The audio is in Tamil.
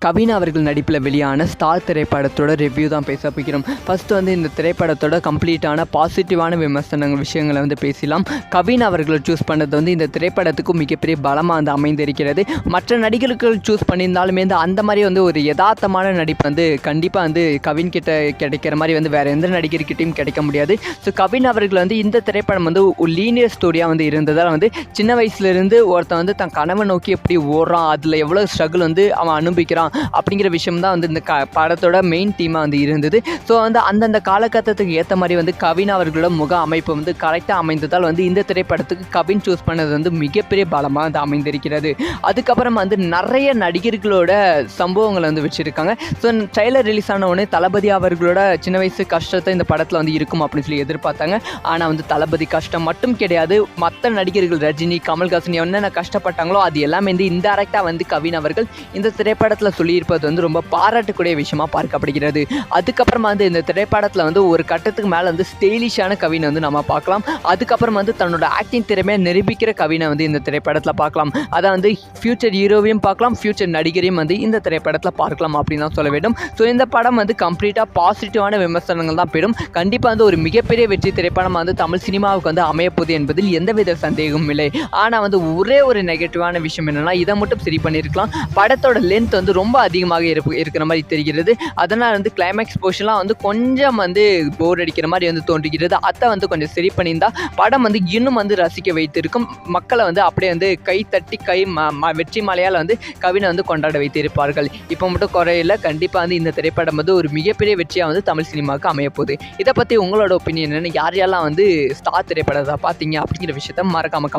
கவின் அவர்கள் நடிப்பில் வெளியான ஸ்டார் திரைப்படத்தோட ரிவ்யூ தான் பேச போகிறோம். ஃபஸ்ட்டு இந்த திரைப்படத்தோட கம்ப்ளீட்டான பாசிட்டிவான விமர்சனங்கள் விஷயங்களை பேசலாம். கவின் அவர்களை சூஸ் பண்ணது இந்த திரைப்படத்துக்கும் மிகப்பெரிய பலமாக அமைந்திருக்கிறது. மற்ற நடிகர்கள் சூஸ் பண்ணியிருந்தாலுமே அந்த மாதிரி ஒரு யதார்த்தமான நடிப்பு கண்டிப்பாக கவின் கிட்ட கிடைக்கிற மாதிரி வேறு எந்த நடிகர்கிட்டையும் கிடைக்க முடியாது. ஸோ கவின் அவர்கள் இந்த திரைப்படம் ஒரு லீனியர் ஸ்டோரியாக இருந்ததால் சின்ன வயசுலேருந்து ஒருத்தன் தன் கனவை நோக்கி எப்படி ஓடுறான், அதில் எவ்வளோ ஸ்ட்ரகிள் அவன் அனுபவிக்கிறான் அப்படிங்கிற விஷயம் தான் இந்த படத்தோட மெயின் தீமாக இருந்தது. ஸோ அந்தந்த காலகட்டத்துக்கு ஏற்ற மாதிரி கவின் அவர்களோட முக அமைப்பு கரெக்டாக அமைந்ததால் இந்த திரைப்படத்துக்கு கவின் சூஸ் பண்ணது மிகப்பெரிய பலமாக அமைந்திருக்கிறது. அதுக்கப்புறம் நிறைய நடிகர்களோட சம்பவங்களை வச்சுருக்காங்க. ஸோ ட்ரைலர் ரிலீஸ் ஆன உடனே தளபதி அவர்களோட சின்ன வயசு கஷ்டத்தை இந்த படத்தில் இருக்கும் அப்படின்னு சொல்லி எதிர்பார்த்தாங்க. ஆனால் தளபதி கஷ்டம் மட்டும் கிடையாது, மற்ற நடிகர்கள் ரஜினி, கமல்ஹாசன் என்னென்ன கஷ்டப்பட்டாங்களோ அது எல்லாமே இன்டைரக்டாக கவின் அவர்கள் இந்த திரைப்படத்தில் சொல்லியிருப்பது ரொம்ப பாராட்டக்கூடிய விஷயமா பார்க்கப்படுகிறது. அதுக்கப்புறமா இந்த திரைப்படத்தில் ஒரு கட்டத்துக்கு மேலே ஸ்டைலிஷான கவினை நம்ம பார்க்கலாம். அதுக்கப்புறம் தன்னோட ஆக்டிங் திறமையை நிரூபிக்கிற கவினை இந்த திரைப்படத்தில் பார்க்கலாம். அதை ஃபியூச்சர் ஹீரோவையும் பார்க்கலாம், ஃபியூச்சர் நடிகரையும் இந்த திரைப்படத்தில் பார்க்கலாம் அப்படின்னு தான் சொல்ல வேண்டும். ஸோ இந்த படம் கம்ப்ளீட்டாக பாசிட்டிவான விமர்சனங்கள் தான் பெறும். கண்டிப்பாக ஒரு மிகப்பெரிய வெற்றி திரைப்படம் தமிழ் சினிமாவுக்கு அமையப்போகுது என்பதில் எந்தவித சந்தேகமும் இல்லை. ஆனால் ஒரே ஒரு நெகட்டிவான விஷயம் என்னென்னா, இதை மட்டும் சரி பண்ணியிருக்கலாம். படத்தோட லென்த் ரொம்ப அதிகமாக இருக்கிற மாதிரி தெரிகிறது. அதனால் கிளைமேக்ஸ் போர்ஷன்லாம் கொஞ்சம் போர் அடிக்கிற மாதிரி தோன்றுகிறது. அதை கொஞ்சம் சரி பண்ணியிருந்தால் படம் இன்னும் ரசிக்க வைத்திருக்கும். மக்களை அப்படியே கை தட்டி வெற்றி மாலையால் கவினை கொண்டாட வைத்திருப்பார்கள். இப்போ மட்டும் குறையில்லை. கண்டிப்பாக இந்த திரைப்படம் ஒரு மிகப்பெரிய வெற்றியாக தமிழ் சினிமாவுக்கு அமையப்போகுது. இதை பற்றி உங்களோட ஒப்பீனியன் என்ன? யார் யாரெல்லாம் ஸ்டார் திரைப்படத்தை பார்த்தீங்க அப்படிங்கிற விஷயத்த மறக்காம